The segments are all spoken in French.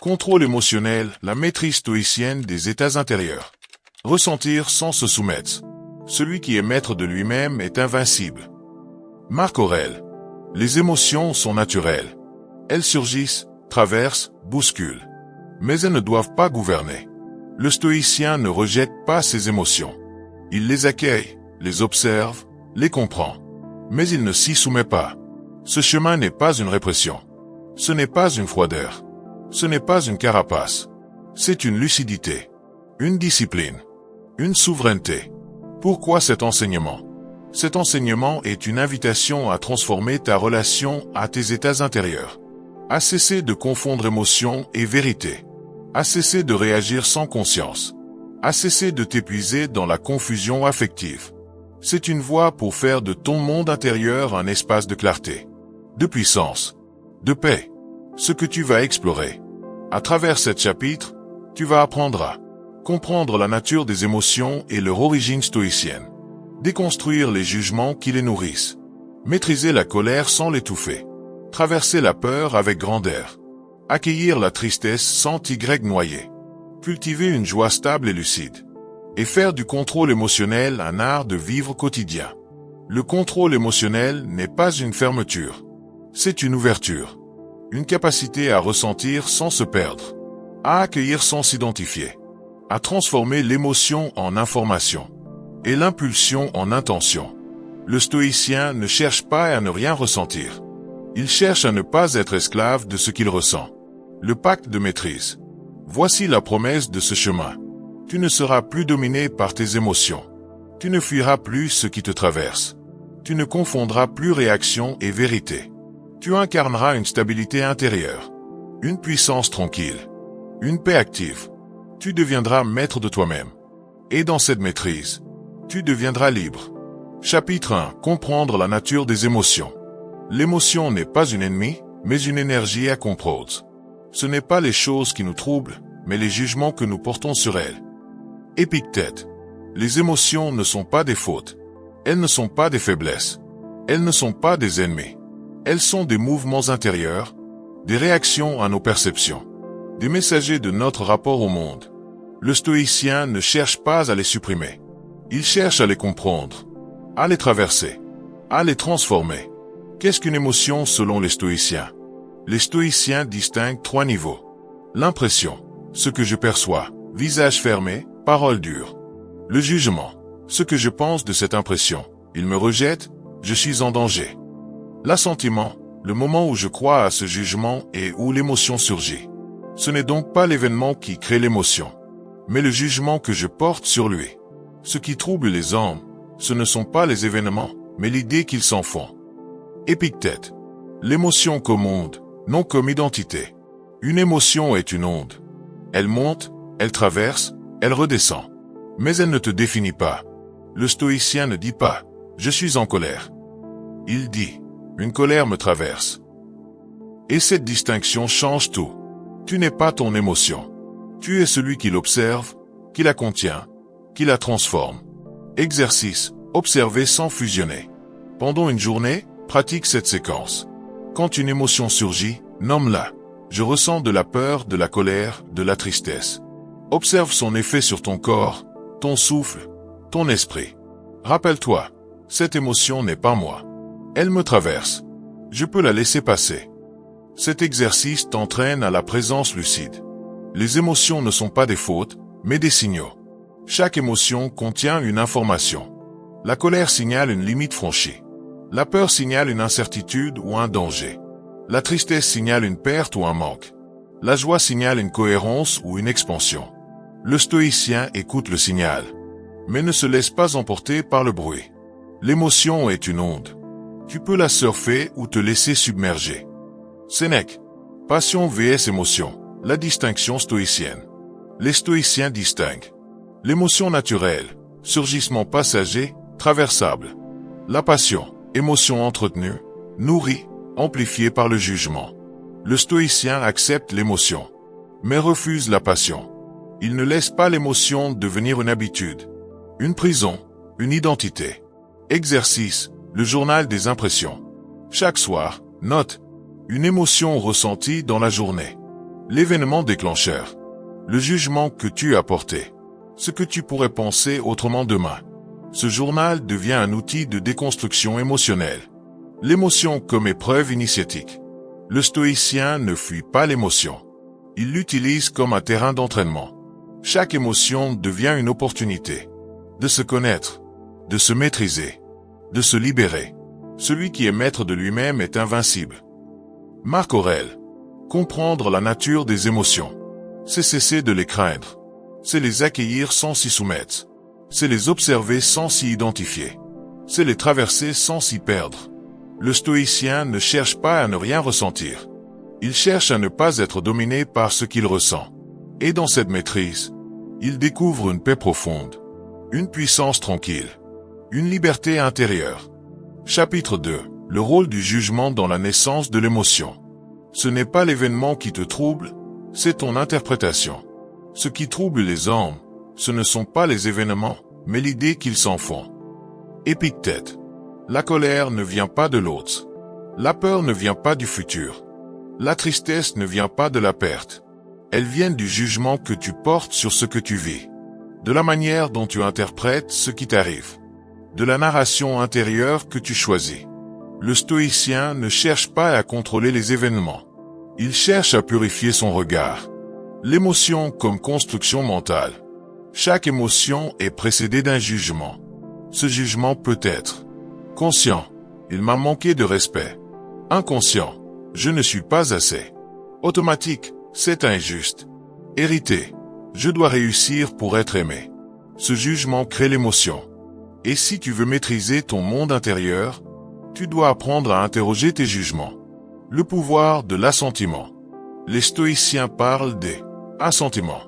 Contrôle émotionnel, la maîtrise stoïcienne des états intérieurs. Ressentir sans se soumettre. Celui qui est maître de lui-même est invincible. Marc Aurèle. Les émotions sont naturelles. Elles surgissent, traversent, bousculent. Mais elles ne doivent pas gouverner. Le stoïcien ne rejette pas ses émotions. Il les accueille, les observe, les comprend. Mais il ne s'y soumet pas. Ce chemin n'est pas une répression. Ce n'est pas une froideur. Ce n'est pas une carapace. C'est une lucidité. Une discipline. Une souveraineté. Pourquoi cet enseignement? Cet enseignement est une invitation à transformer ta relation à tes états intérieurs. À cesser de confondre émotion et vérité. À cesser de réagir sans conscience. À cesser de t'épuiser dans la confusion affective. C'est une voie pour faire de ton monde intérieur un espace de clarté, de puissance, de paix. Ce que tu vas explorer. À travers cet chapitre, tu vas apprendre à comprendre la nature des émotions et leur origine stoïcienne. Déconstruire les jugements qui les nourrissent. Maîtriser la colère sans l'étouffer. Traverser la peur avec grandeur. Accueillir la tristesse sans t'y noyer. Cultiver une joie stable et lucide. Et faire du contrôle émotionnel un art de vivre quotidien. Le contrôle émotionnel n'est pas une fermeture. C'est une ouverture. Une capacité à ressentir sans se perdre. À accueillir sans s'identifier. À transformer l'émotion en information. Et l'impulsion en intention. Le stoïcien ne cherche pas à ne rien ressentir. Il cherche à ne pas être esclave de ce qu'il ressent. Le pacte de maîtrise. Voici la promesse de ce chemin. Tu ne seras plus dominé par tes émotions. Tu ne fuiras plus ce qui te traverse. Tu ne confondras plus réaction et vérité. Tu incarneras une stabilité intérieure. Une puissance tranquille. Une paix active. Tu deviendras maître de toi-même. Et dans cette maîtrise, tu deviendras libre. Chapitre 1. Comprendre la nature des émotions. L'émotion n'est pas une ennemie, mais une énergie à comprendre. Ce n'est pas les choses qui nous troublent, mais les jugements que nous portons sur elles. Épictète. Les émotions ne sont pas des fautes. Elles ne sont pas des faiblesses. Elles ne sont pas des ennemis. Elles sont des mouvements intérieurs, des réactions à nos perceptions, des messagers de notre rapport au monde. Le stoïcien ne cherche pas à les supprimer. Il cherche à les comprendre, à les traverser, à les transformer. Qu'est-ce qu'une émotion selon les stoïciens? Les stoïciens distinguent 3 niveaux. L'impression, ce que je perçois, visage fermé, parole dure. Le jugement, ce que je pense de cette impression, il me rejette, je suis en danger. L'assentiment, le moment où je crois à ce jugement et où l'émotion surgit. Ce n'est donc pas l'événement qui crée l'émotion, mais le jugement que je porte sur lui. Ce qui trouble les hommes, ce ne sont pas les événements, mais l'idée qu'ils s'en font. Épictète. L'émotion comme onde, non comme identité. Une émotion est une onde. Elle monte, elle traverse, elle redescend. Mais elle ne te définit pas. Le stoïcien ne dit pas « je suis en colère ». Il dit « une colère me traverse ». Et cette distinction change tout. Tu n'es pas ton émotion. Tu es celui qui l'observe, qui la contient, qui la transforme. Exercice, observer sans fusionner. Pendant une journée, pratique cette séquence. Quand une émotion surgit, nomme-la. Je ressens de la peur, de la colère, de la tristesse. Observe son effet sur ton corps, ton souffle, ton esprit. Rappelle-toi, cette émotion n'est pas moi. Elle me traverse. Je peux la laisser passer. Cet exercice t'entraîne à la présence lucide. Les émotions ne sont pas des fautes, mais des signaux. Chaque émotion contient une information. La colère signale une limite franchie. La peur signale une incertitude ou un danger. La tristesse signale une perte ou un manque. La joie signale une cohérence ou une expansion. Le stoïcien écoute le signal, mais ne se laisse pas emporter par le bruit. L'émotion est une onde. Tu peux la surfer ou te laisser submerger. Sénèque. Passion vs émotion. La distinction stoïcienne. Les stoïciens distinguent l'émotion naturelle, surgissement passager, traversable. La passion, émotion entretenue, nourrie, amplifiée par le jugement. Le stoïcien accepte l'émotion, mais refuse la passion. Il ne laisse pas l'émotion devenir une habitude, une prison, une identité. Exercice, le journal des impressions. Chaque soir, note une émotion ressentie dans la journée. L'événement déclencheur. Le jugement que tu as porté. Ce que tu pourrais penser autrement demain. Ce journal devient un outil de déconstruction émotionnelle. L'émotion comme épreuve initiatique. Le stoïcien ne fuit pas l'émotion. Il l'utilise comme un terrain d'entraînement. Chaque émotion devient une opportunité de se connaître, de se maîtriser, de se libérer. Celui qui est maître de lui-même est invincible. Marc Aurèle. Comprendre la nature des émotions. C'est cesser de les craindre. C'est les accueillir sans s'y soumettre. C'est les observer sans s'y identifier. C'est les traverser sans s'y perdre. Le stoïcien ne cherche pas à ne rien ressentir. Il cherche à ne pas être dominé par ce qu'il ressent. Et dans cette maîtrise, il découvre une paix profonde, une puissance tranquille, une liberté intérieure. Chapitre 2. Le rôle du jugement dans la naissance de l'émotion. Ce n'est pas l'événement qui te trouble, c'est ton interprétation. Ce qui trouble les hommes, ce ne sont pas les événements, mais l'idée qu'ils s'en font. Épictète. La colère ne vient pas de l'autre. La peur ne vient pas du futur. La tristesse ne vient pas de la perte. Elles viennent du jugement que tu portes sur ce que tu vis. De la manière dont tu interprètes ce qui t'arrive. De la narration intérieure que tu choisis. Le stoïcien ne cherche pas à contrôler les événements. Il cherche à purifier son regard. L'émotion comme construction mentale. Chaque émotion est précédée d'un jugement. Ce jugement peut être conscient. Il m'a manqué de respect. Inconscient. Je ne suis pas assez. Automatique. C'est injuste. Hérité. Je dois réussir pour être aimé. Ce jugement crée l'émotion. Et si tu veux maîtriser ton monde intérieur, tu dois apprendre à interroger tes jugements. Le pouvoir de l'assentiment. Les stoïciens parlent des assentiments.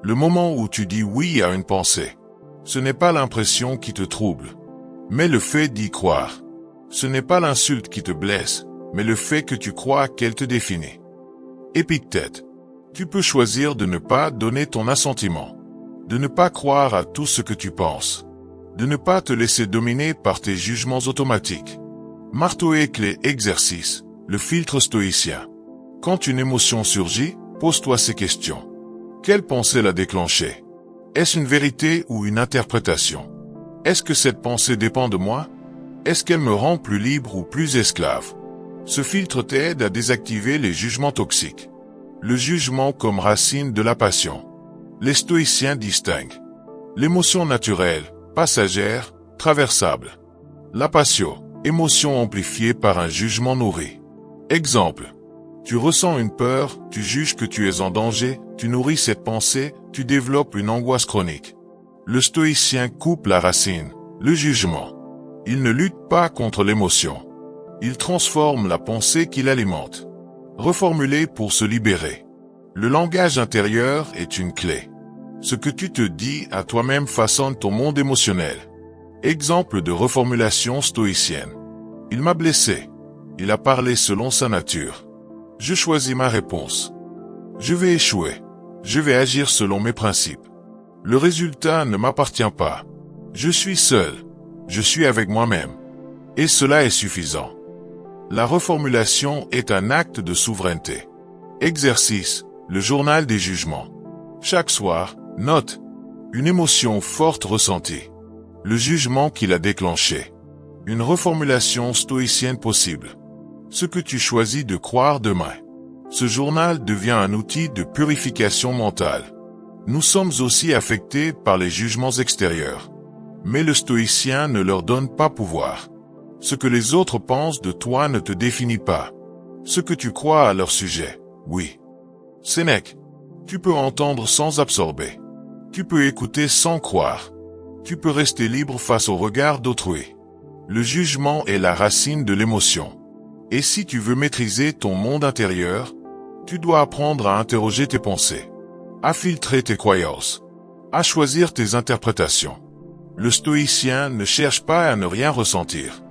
Le moment où tu dis oui à une pensée, ce n'est pas l'impression qui te trouble, mais le fait d'y croire. Ce n'est pas l'insulte qui te blesse, mais le fait que tu crois qu'elle te définit. Épictète. Tu peux choisir de ne pas donner ton assentiment, de ne pas croire à tout ce que tu penses, de ne pas te laisser dominer par tes jugements automatiques. Marteau et clé exercice, le filtre stoïcien. Quand une émotion surgit, pose-toi ces questions. Quelle pensée l'a déclenchée? Est-ce une vérité ou une interprétation? Est-ce que cette pensée dépend de moi? Est-ce qu'elle me rend plus libre ou plus esclave? Ce filtre t'aide à désactiver les jugements toxiques. Le jugement comme racine de la passion. Les stoïciens distinguent l'émotion naturelle, passagère, traversable. La passion, émotion amplifiée par un jugement nourri. Exemple. Tu ressens une peur, tu juges que tu es en danger, tu nourris cette pensée, tu développes une angoisse chronique. Le stoïcien coupe la racine, le jugement. Il ne lutte pas contre l'émotion. Il transforme la pensée qui l'alimente. Reformuler pour se libérer. Le langage intérieur est une clé. Ce que tu te dis à toi-même façonne ton monde émotionnel. Exemple de reformulation stoïcienne. Il m'a blessé. Il a parlé selon sa nature. Je choisis ma réponse. Je vais échouer. Je vais agir selon mes principes. Le résultat ne m'appartient pas. Je suis seul. Je suis avec moi-même. Et cela est suffisant. La reformulation est un acte de souveraineté. Exercice, le journal des jugements. Chaque soir, note une émotion forte ressentie. Le jugement qui l'a déclenché. Une reformulation stoïcienne possible. Ce que tu choisis de croire demain. Ce journal devient un outil de purification mentale. Nous sommes aussi affectés par les jugements extérieurs. Mais le stoïcien ne leur donne pas pouvoir. Ce que les autres pensent de toi ne te définit pas. Ce que tu crois à leur sujet, oui. Sénèque. Tu peux entendre sans absorber. Tu peux écouter sans croire. Tu peux rester libre face au regard d'autrui. Le jugement est la racine de l'émotion. Et si tu veux maîtriser ton monde intérieur, tu dois apprendre à interroger tes pensées, à filtrer tes croyances, à choisir tes interprétations. Le stoïcien ne cherche pas à ne rien ressentir.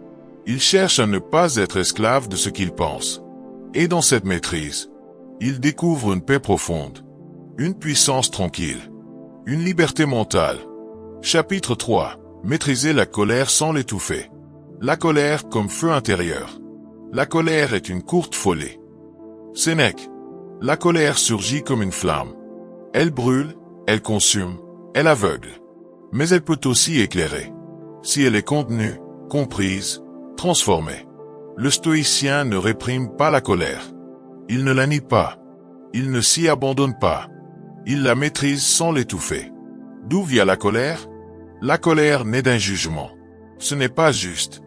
Il cherche à ne pas être esclave de ce qu'il pense. Et dans cette maîtrise, il découvre une paix profonde, une puissance tranquille, une liberté mentale. Chapitre 3. Maîtriser la colère sans l'étouffer. La colère comme feu intérieur. La colère est une courte folie. Sénèque. La colère surgit comme une flamme. Elle brûle, elle consume, elle aveugle. Mais elle peut aussi éclairer. Si elle est contenue, comprise, transformée. Le stoïcien ne réprime pas la colère. Il ne la nie pas. Il ne s'y abandonne pas. Il la maîtrise sans l'étouffer. D'où vient la colère? La colère naît d'un jugement. Ce n'est pas juste.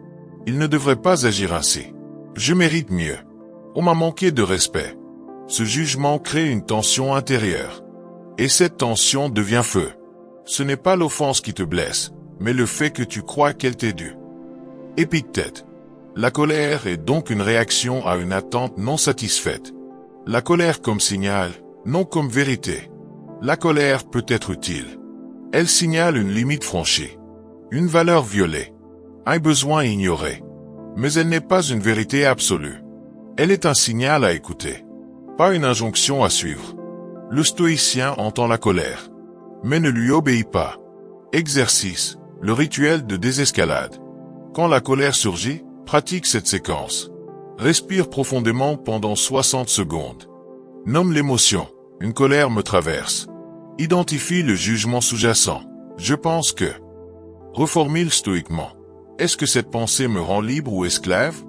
Il ne devrait pas agir ainsi. Je mérite mieux. On m'a manqué de respect. Ce jugement crée une tension intérieure. Et cette tension devient feu. Ce n'est pas l'offense qui te blesse, mais le fait que tu crois qu'elle t'est due. Épictète. La colère est donc une réaction à une attente non satisfaite. La colère comme signal, non comme vérité. La colère peut être utile. Elle signale une limite franchie, une valeur violée, un besoin ignoré. Mais elle n'est pas une vérité absolue. Elle est un signal à écouter, pas une injonction à suivre. Le stoïcien entend la colère, mais ne lui obéit pas. Exercice, le rituel de désescalade. Quand la colère surgit, pratique cette séquence. Respire profondément pendant 60 secondes. Nomme l'émotion. Une colère me traverse. Identifie le jugement sous-jacent. Je pense que. Reformule stoïquement. Est-ce que cette pensée me rend libre ou esclave?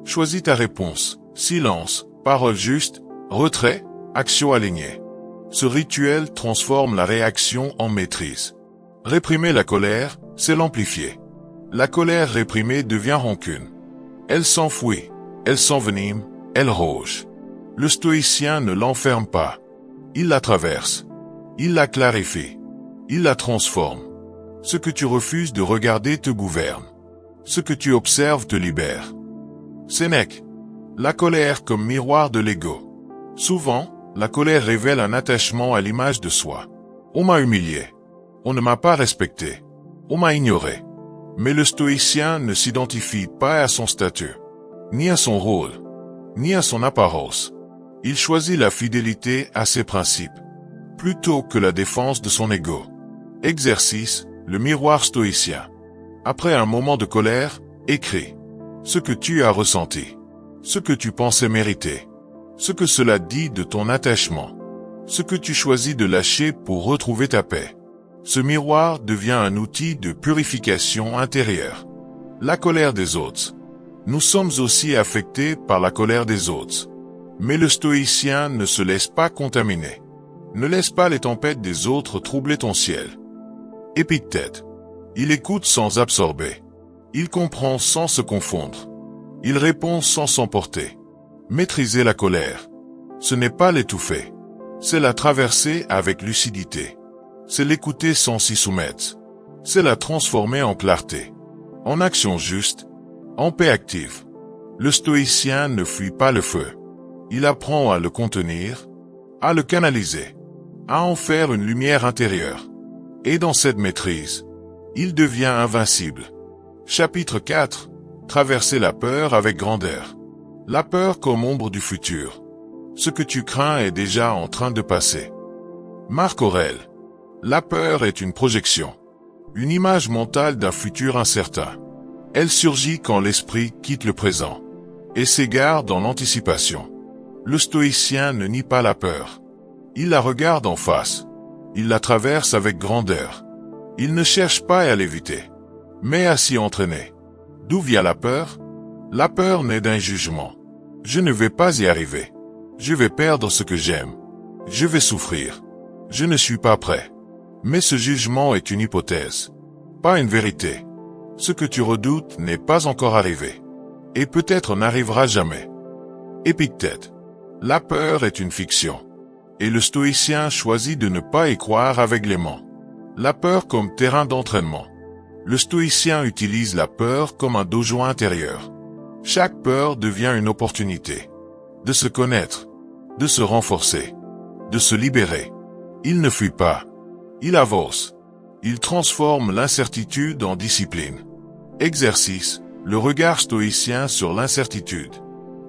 Choisis ta réponse. Silence, parole juste, retrait, action alignée. Ce rituel transforme la réaction en maîtrise. Réprimer la colère, c'est l'amplifier. La colère réprimée devient rancune. Elle s'enfouit, elle s'envenime, elle rouge. Le stoïcien ne l'enferme pas. Il la traverse. Il la clarifie. Il la transforme. Ce que tu refuses de regarder te gouverne. Ce que tu observes te libère. Sénèque. La colère comme miroir de l'ego. Souvent, la colère révèle un attachement à l'image de soi. On m'a humilié. On ne m'a pas respecté. On m'a ignoré. Mais le stoïcien ne s'identifie pas à son statut, ni à son rôle, ni à son apparence. Il choisit la fidélité à ses principes, plutôt que la défense de son ego. Exercice, le miroir stoïcien. Après un moment de colère, écris ce que tu as ressenti, ce que tu pensais mériter, ce que cela dit de ton attachement, ce que tu choisis de lâcher pour retrouver ta paix. Ce miroir devient un outil de purification intérieure. La colère des autres. Nous sommes aussi affectés par la colère des autres. Mais le stoïcien ne se laisse pas contaminer. Ne laisse pas les tempêtes des autres troubler ton ciel. Épictète. Il écoute sans absorber. Il comprend sans se confondre. Il répond sans s'emporter. Maîtriser la colère. Ce n'est pas l'étouffer. C'est la traverser avec lucidité. C'est l'écouter sans s'y soumettre. C'est la transformer en clarté, en action juste, en paix active. Le stoïcien ne fuit pas le feu. Il apprend à le contenir, à le canaliser, à en faire une lumière intérieure. Et dans cette maîtrise, il devient invincible. Chapitre 4. Traverser la peur avec grandeur. La peur comme ombre du futur. Ce que tu crains est déjà en train de passer. Marc Aurèle. La peur est une projection, une image mentale d'un futur incertain. Elle surgit quand l'esprit quitte le présent et s'égare dans l'anticipation. Le stoïcien ne nie pas la peur. Il la regarde en face. Il la traverse avec grandeur. Il ne cherche pas à l'éviter, mais à s'y entraîner. D'où vient la peur? La peur naît d'un jugement. Je ne vais pas y arriver. Je vais perdre ce que j'aime. Je vais souffrir. Je ne suis pas prêt. Mais ce jugement est une hypothèse, pas une vérité. Ce que tu redoutes n'est pas encore arrivé, et peut-être n'arrivera jamais. Épictète. La peur est une fiction, et le stoïcien choisit de ne pas y croire aveuglément. La peur comme terrain d'entraînement. Le stoïcien utilise la peur comme un dojo intérieur. Chaque peur devient une opportunité de se connaître, de se renforcer, de se libérer. Il ne fuit pas. Il avance. Il transforme l'incertitude en discipline. Exercice, le regard stoïcien sur l'incertitude.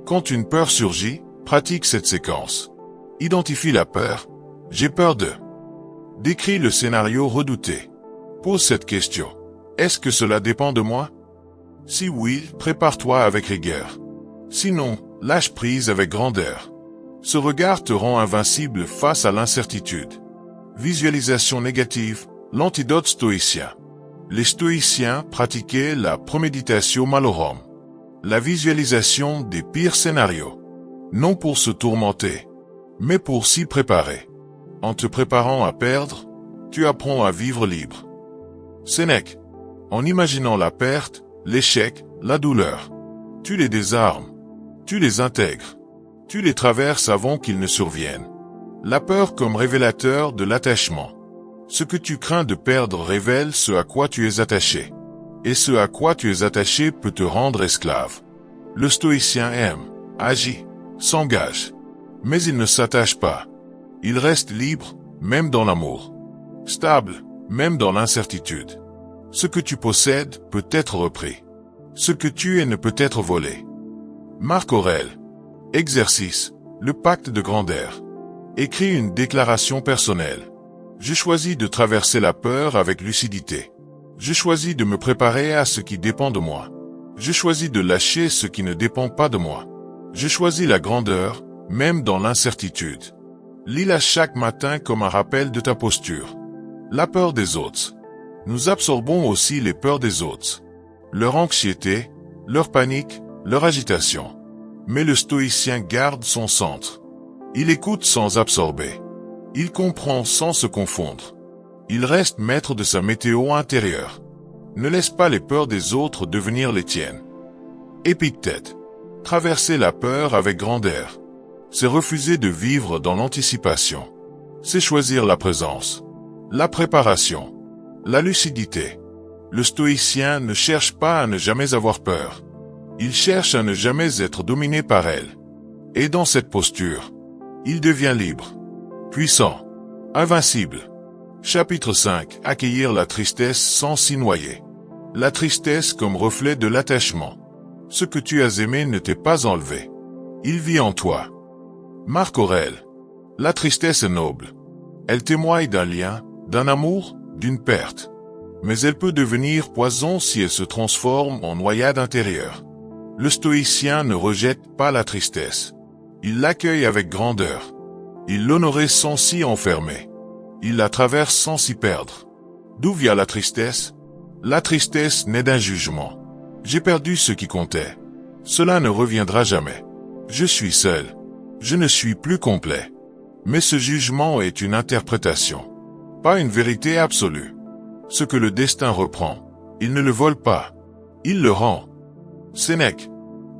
Quand une peur surgit, pratique cette séquence. Identifie la peur. J'ai peur de. Décris le scénario redouté. Pose cette question. Est-ce que cela dépend de moi? Si oui, prépare-toi avec rigueur. Sinon, lâche prise avec grandeur. Ce regard te rend invincible face à l'incertitude. Visualisation négative, l'antidote stoïcien. Les stoïciens pratiquaient la premeditatio malorum, la visualisation des pires scénarios. Non pour se tourmenter, mais pour s'y préparer. En te préparant à perdre, tu apprends à vivre libre. Sénèque. En imaginant la perte, l'échec, la douleur, tu les désarmes, tu les intègres, tu les traverses avant qu'ils ne surviennent. La peur comme révélateur de l'attachement. Ce que tu crains de perdre révèle ce à quoi tu es attaché. Et ce à quoi tu es attaché peut te rendre esclave. Le stoïcien aime, agit, s'engage. Mais il ne s'attache pas. Il reste libre, même dans l'amour. Stable, même dans l'incertitude. Ce que tu possèdes peut être repris. Ce que tu es ne peut être volé. Marc Aurèle. Exercice. Le pacte de grandeur. Écris une déclaration personnelle. Je choisis de traverser la peur avec lucidité. Je choisis de me préparer à ce qui dépend de moi. Je choisis de lâcher ce qui ne dépend pas de moi. Je choisis la grandeur, même dans l'incertitude. Lis-la chaque matin comme un rappel de ta posture. La peur des autres. Nous absorbons aussi les peurs des autres. Leur anxiété, leur panique, leur agitation. Mais le stoïcien garde son centre. Il écoute sans absorber. Il comprend sans se confondre. Il reste maître de sa météo intérieure. Ne laisse pas les peurs des autres devenir les tiennes. Épictète. Traverser la peur avec grandeur. C'est refuser de vivre dans l'anticipation. C'est choisir la présence, la préparation, la lucidité. Le stoïcien ne cherche pas à ne jamais avoir peur. Il cherche à ne jamais être dominé par elle. Et dans cette posture, il devient libre, puissant, invincible. Chapitre 5. Accueillir la tristesse sans s'y noyer. La tristesse comme reflet de l'attachement. Ce que tu as aimé ne t'est pas enlevé. Il vit en toi. Marc Aurèle. La tristesse est noble. Elle témoigne d'un lien, d'un amour, d'une perte. Mais elle peut devenir poison si elle se transforme en noyade intérieure. Le stoïcien ne rejette pas la tristesse. Il l'accueille avec grandeur. Il l'honorait sans s'y enfermer. Il la traverse sans s'y perdre. D'où vient la tristesse? La tristesse naît d'un jugement. J'ai perdu ce qui comptait. Cela ne reviendra jamais. Je suis seul. Je ne suis plus complet. Mais ce jugement est une interprétation, pas une vérité absolue. Ce que le destin reprend, il ne le vole pas, il le rend. Sénèque.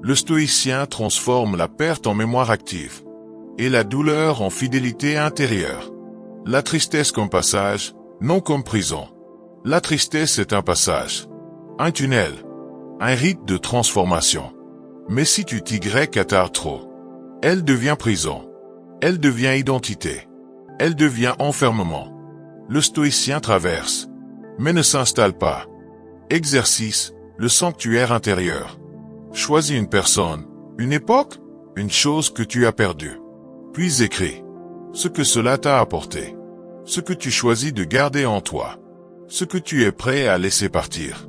Le stoïcien transforme la perte en mémoire active et la douleur en fidélité intérieure. La tristesse comme passage, non comme prison. La tristesse est un passage, un tunnel, un rite de transformation. Mais si tu t'y attardes trop, elle devient prison, elle devient identité, elle devient enfermement. Le stoïcien traverse, mais ne s'installe pas. Exercice, le sanctuaire intérieur. Choisis une personne, une époque, une chose que tu as perdue. Puis écris ce que cela t'a apporté, ce que tu choisis de garder en toi, ce que tu es prêt à laisser partir.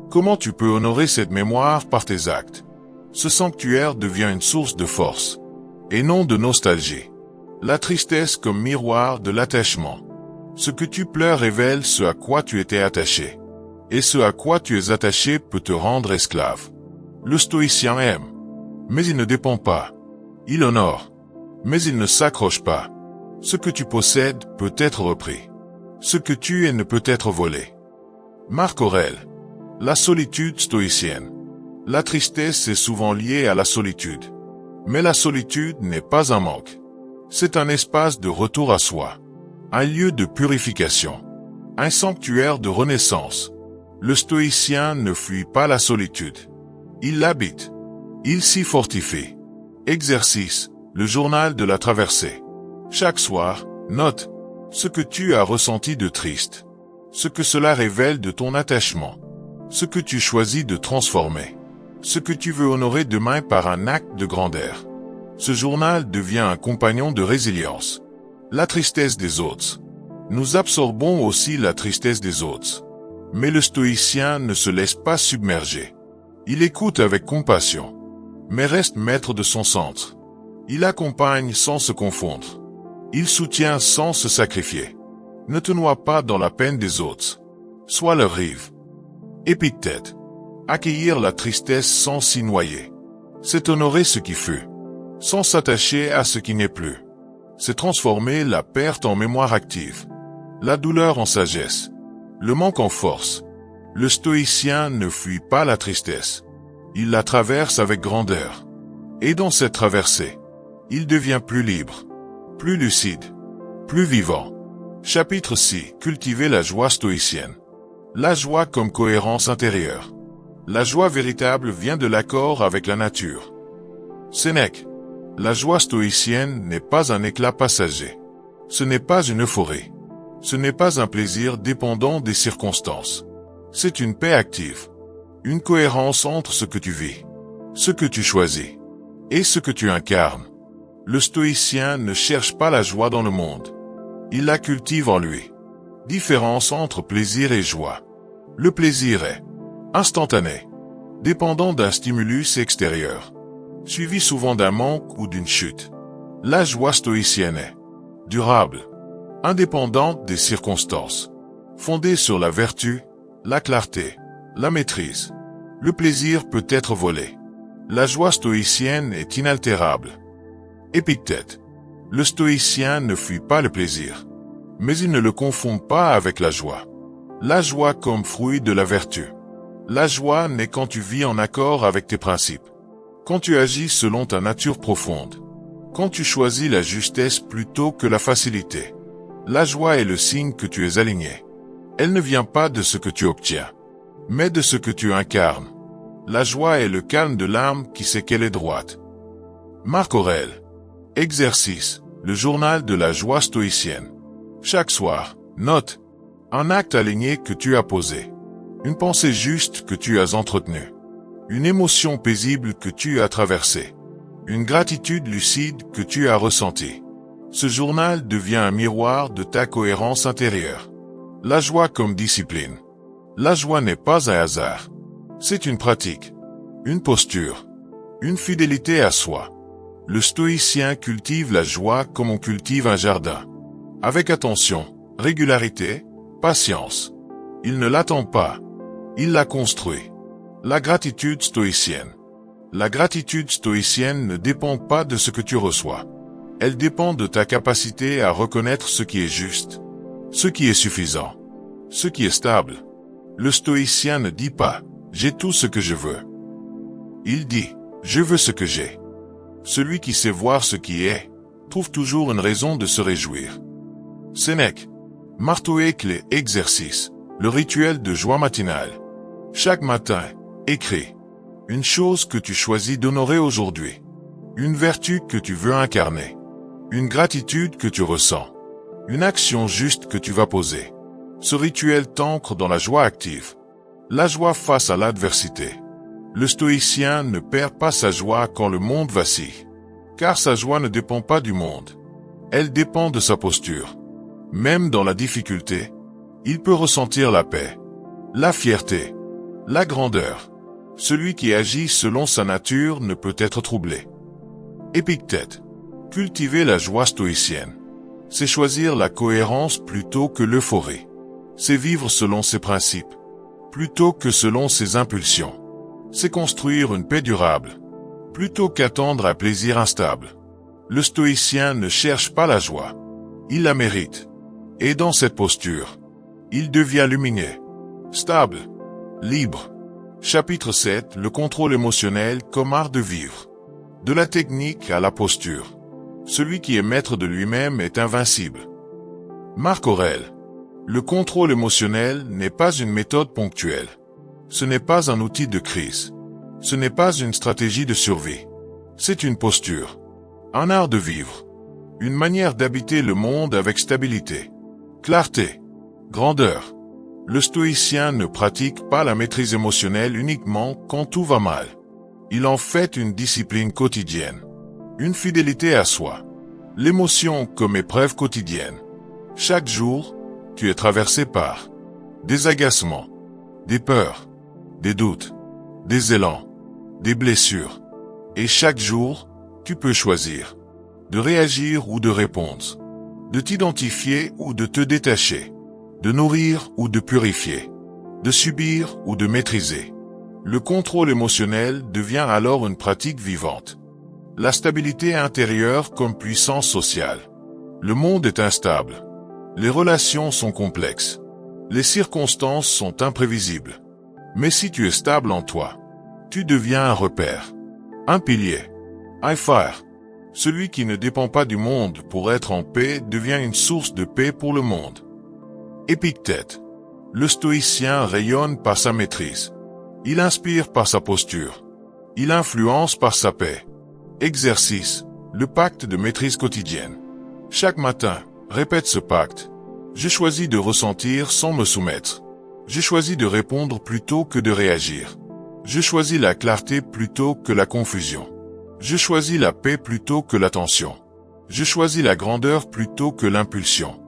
Comment tu peux honorer cette mémoire par tes actes? Ce sanctuaire devient une source de force, et non de nostalgie. La tristesse comme miroir de l'attachement. Ce que tu pleures révèle ce à quoi tu étais attaché. Et ce à quoi tu es attaché peut te rendre esclave. Le stoïcien aime, mais il ne dépend pas. Il honore, mais il ne s'accroche pas. Ce que tu possèdes peut être repris. Ce que tu es ne peut être volé. Marc Aurèle. La solitude stoïcienne. La tristesse est souvent liée à la solitude. Mais la solitude n'est pas un manque. C'est un espace de retour à soi. Un lieu de purification. Un sanctuaire de renaissance. Le stoïcien ne fuit pas la solitude. Il l'habite. Il s'y fortifie. Exercice, le journal de la traversée. Chaque soir, note ce que tu as ressenti de triste. Ce que cela révèle de ton attachement. Ce que tu choisis de transformer. Ce que tu veux honorer demain par un acte de grandeur. Ce journal devient un compagnon de résilience. La tristesse des autres. Nous absorbons aussi la tristesse des autres. Mais le stoïcien ne se laisse pas submerger. Il écoute avec compassion, mais reste maître de son centre. Il accompagne sans se confondre. Il soutient sans se sacrifier. Ne te noie pas dans la peine des autres. Sois leur rive. Épictète. Accueillir la tristesse sans s'y noyer. C'est honorer ce qui fut, sans s'attacher à ce qui n'est plus. C'est transformer la perte en mémoire active, la douleur en sagesse, le manque en force. Le stoïcien ne fuit pas la tristesse. Il la traverse avec grandeur. Et dans cette traversée, il devient plus libre, plus lucide, plus vivant. Chapitre 6. Cultiver la joie stoïcienne. La joie comme cohérence intérieure. La joie véritable vient de l'accord avec la nature. Sénèque. La joie stoïcienne n'est pas un éclat passager. Ce n'est pas une euphorie. Ce n'est pas un plaisir dépendant des circonstances. C'est une paix active. Une cohérence entre ce que tu vis, ce que tu choisis, et ce que tu incarnes. Le stoïcien ne cherche pas la joie dans le monde. Il la cultive en lui. Différence entre plaisir et joie. Le plaisir est instantané, dépendant d'un stimulus extérieur, suivi souvent d'un manque ou d'une chute. La joie stoïcienne est durable, indépendante des circonstances, fondée sur la vertu, la clarté, la maîtrise. Le plaisir peut être volé. La joie stoïcienne est inaltérable. Épictète. Le stoïcien ne fuit pas le plaisir, mais il ne le confond pas avec la joie. La joie comme fruit de la vertu. La joie naît quand tu vis en accord avec tes principes, quand tu agis selon ta nature profonde, quand tu choisis la justesse plutôt que la facilité. La joie est le signe que tu es aligné. Elle ne vient pas de ce que tu obtiens, mais de ce que tu incarnes. La joie est le calme de l'âme qui sait qu'elle est droite. Marc Aurèle. Exercice. Le journal de la joie stoïcienne. Chaque soir, note un acte aligné que tu as posé, une pensée juste que tu as entretenue, une émotion paisible que tu as traversée, une gratitude lucide que tu as ressentie. Ce journal devient un miroir de ta cohérence intérieure. La joie comme discipline. La joie n'est pas un hasard. C'est une pratique, une posture, une fidélité à soi. Le stoïcien cultive la joie comme on cultive un jardin. Avec attention, régularité, patience. Il ne l'attend pas. Il la construit. La gratitude stoïcienne. La gratitude stoïcienne ne dépend pas de ce que tu reçois. Elle dépend de ta capacité à reconnaître ce qui est juste, ce qui est suffisant, ce qui est stable. Le stoïcien ne dit pas « j'ai tout ce que je veux ». Il dit « je veux ce que j'ai ». Celui qui sait voir ce qui est, trouve toujours une raison de se réjouir. Sénèque. Marteau clé exercice. Le rituel de joie matinale. Chaque matin, écris une chose que tu choisis d'honorer aujourd'hui. Une vertu que tu veux incarner. Une gratitude que tu ressens. Une action juste que tu vas poser. Ce rituel t'ancre dans la joie active. La joie face à l'adversité. Le stoïcien ne perd pas sa joie quand le monde vacille. Car sa joie ne dépend pas du monde. Elle dépend de sa posture. Même dans la difficulté, il peut ressentir la paix, la fierté, la grandeur. Celui qui agit selon sa nature ne peut être troublé. Épictète. Cultiver la joie stoïcienne. C'est choisir la cohérence plutôt que l'euphorie. C'est vivre selon ses principes, plutôt que selon ses impulsions. C'est construire une paix durable, plutôt qu'attendre un plaisir instable. Le stoïcien ne cherche pas la joie. Il la mérite. Et dans cette posture, il devient lumineux, stable, libre. Chapitre 7. Le contrôle émotionnel comme art de vivre. De la technique à la posture. Celui qui est maître de lui-même est invincible. Marc Aurèle. Le contrôle émotionnel n'est pas une méthode ponctuelle. Ce n'est pas un outil de crise. Ce n'est pas une stratégie de survie. C'est une posture. Un art de vivre. Une manière d'habiter le monde avec stabilité, clarté, grandeur. Le stoïcien ne pratique pas la maîtrise émotionnelle uniquement quand tout va mal. Il en fait une discipline quotidienne. Une fidélité à soi. L'émotion comme épreuve quotidienne. Chaque jour, tu es traversé par des agacements, des peurs, des doutes, des élans, des blessures. Et chaque jour, tu peux choisir de réagir ou de répondre, de t'identifier ou de te détacher, de nourrir ou de purifier, de subir ou de maîtriser. Le contrôle émotionnel devient alors une pratique vivante. La stabilité intérieure comme puissance sociale. Le monde est instable. Les relations sont complexes. Les circonstances sont imprévisibles. Mais si tu es stable en toi, tu deviens un repère, un pilier, un phare. Celui qui ne dépend pas du monde pour être en paix devient une source de paix pour le monde. Épictète. Le stoïcien rayonne par sa maîtrise. Il inspire par sa posture. Il influence par sa paix. Exercice. Le pacte de maîtrise quotidienne. Chaque matin, répète ce pacte. Je choisis de ressentir sans me soumettre. Je choisis de répondre plutôt que de réagir. Je choisis la clarté plutôt que la confusion. Je choisis la paix plutôt que la tension. Je choisis la grandeur plutôt que l'impulsion.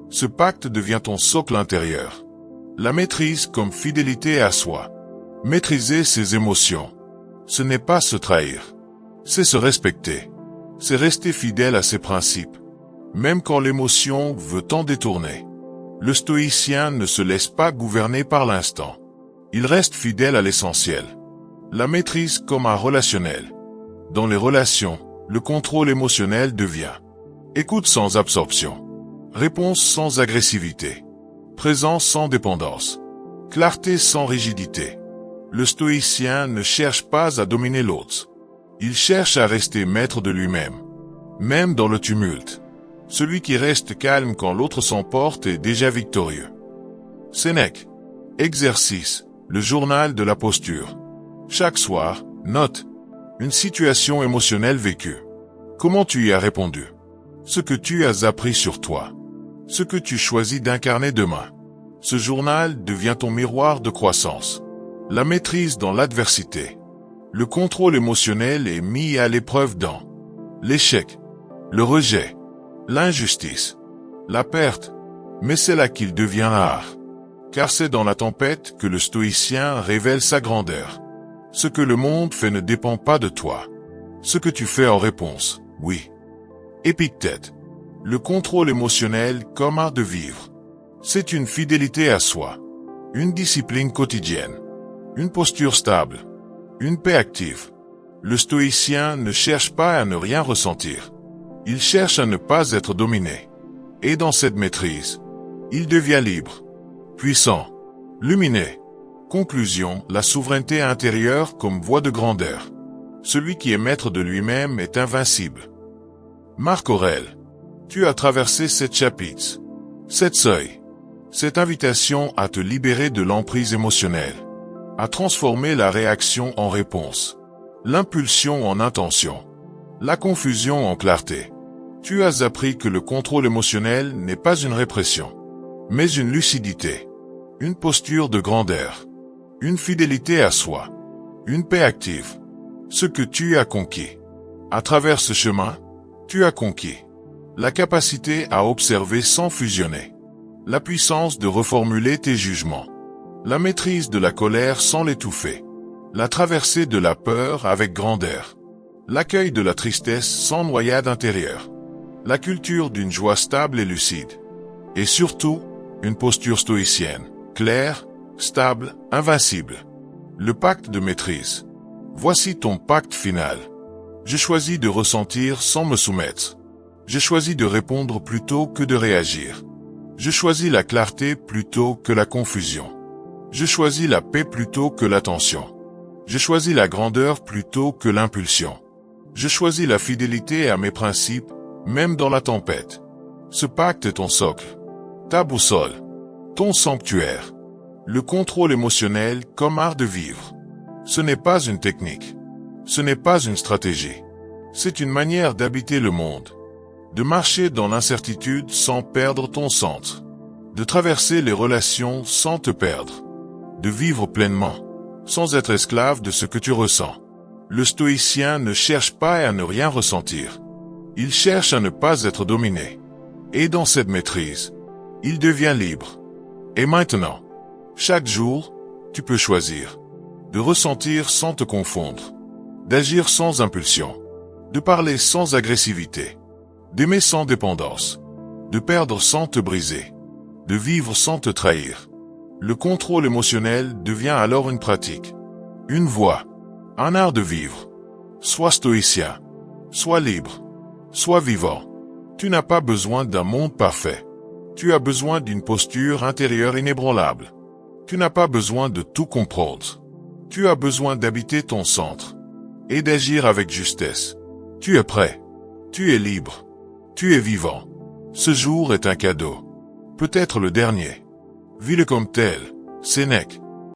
Ce pacte devient ton socle intérieur. La maîtrise comme fidélité à soi. Maîtriser ses émotions. Ce n'est pas se trahir. C'est se respecter. C'est rester fidèle à ses principes. Même quand l'émotion veut t'en détourner. Le stoïcien ne se laisse pas gouverner par l'instant. Il reste fidèle à l'essentiel. La maîtrise comme un relationnel. Dans les relations, le contrôle émotionnel devient écoute sans absorption, réponse sans agressivité, présence sans dépendance, clarté sans rigidité. Le stoïcien ne cherche pas à dominer l'autre. Il cherche à rester maître de lui-même, même dans le tumulte. Celui qui reste calme quand l'autre s'emporte est déjà victorieux. Sénèque. Exercice. Le journal de la posture. Chaque soir, note une situation émotionnelle vécue. Comment tu y as répondu? Ce que tu as appris sur toi. Ce que tu choisis d'incarner demain. Ce journal devient ton miroir de croissance. La maîtrise dans l'adversité. Le contrôle émotionnel est mis à l'épreuve dans l'échec, le rejet, l'injustice, la perte. Mais c'est là qu'il devient rare. Car c'est dans la tempête que le stoïcien révèle sa grandeur. Ce que le monde fait ne dépend pas de toi. Ce que tu fais en réponse, oui. Épictète. Le contrôle émotionnel comme art de vivre. C'est une fidélité à soi. Une discipline quotidienne. Une posture stable. Une paix active. Le stoïcien ne cherche pas à ne rien ressentir. Il cherche à ne pas être dominé. Et dans cette maîtrise, il devient libre, puissant, lumineux. Conclusion, la souveraineté intérieure comme voie de grandeur. Celui qui est maître de lui-même est invincible. Marc Aurèle. Tu as traversé 7 chapitres, 7 seuils. Cette invitation à te libérer de l'emprise émotionnelle, à transformer la réaction en réponse, l'impulsion en intention, la confusion en clarté. Tu as appris que le contrôle émotionnel n'est pas une répression, mais une lucidité, une posture de grandeur. Une fidélité à soi. Une paix active. Ce que tu as conquis. À travers ce chemin, tu as conquis la capacité à observer sans fusionner. La puissance de reformuler tes jugements. La maîtrise de la colère sans l'étouffer. La traversée de la peur avec grandeur. L'accueil de la tristesse sans noyade intérieure. La culture d'une joie stable et lucide. Et surtout, une posture stoïcienne, claire, stable, invincible. Le pacte de maîtrise. Voici ton pacte final. Je choisis de ressentir sans me soumettre. Je choisis de répondre plutôt que de réagir. Je choisis la clarté plutôt que la confusion. Je choisis la paix plutôt que la tension. Je choisis la grandeur plutôt que l'impulsion. Je choisis la fidélité à mes principes, même dans la tempête. Ce pacte est ton socle, ta boussole, ton sanctuaire. Le contrôle émotionnel comme art de vivre. Ce n'est pas une technique. Ce n'est pas une stratégie. C'est une manière d'habiter le monde. De marcher dans l'incertitude sans perdre ton centre. De traverser les relations sans te perdre. De vivre pleinement, sans être esclave de ce que tu ressens. Le stoïcien ne cherche pas à ne rien ressentir. Il cherche à ne pas être dominé. Et dans cette maîtrise, il devient libre. Et maintenant, chaque jour, tu peux choisir de ressentir sans te confondre, d'agir sans impulsion, de parler sans agressivité, d'aimer sans dépendance, de perdre sans te briser, de vivre sans te trahir. Le contrôle émotionnel devient alors une pratique, une voie, un art de vivre. Sois stoïcien, sois libre, sois vivant. Tu n'as pas besoin d'un monde parfait. Tu as besoin d'une posture intérieure inébranlable. Tu n'as pas besoin de tout comprendre. Tu as besoin d'habiter ton centre et d'agir avec justesse. Tu es prêt. Tu es libre. Tu es vivant. Ce jour est un cadeau. Peut-être le dernier. Vis-le comme tel. Sénèque.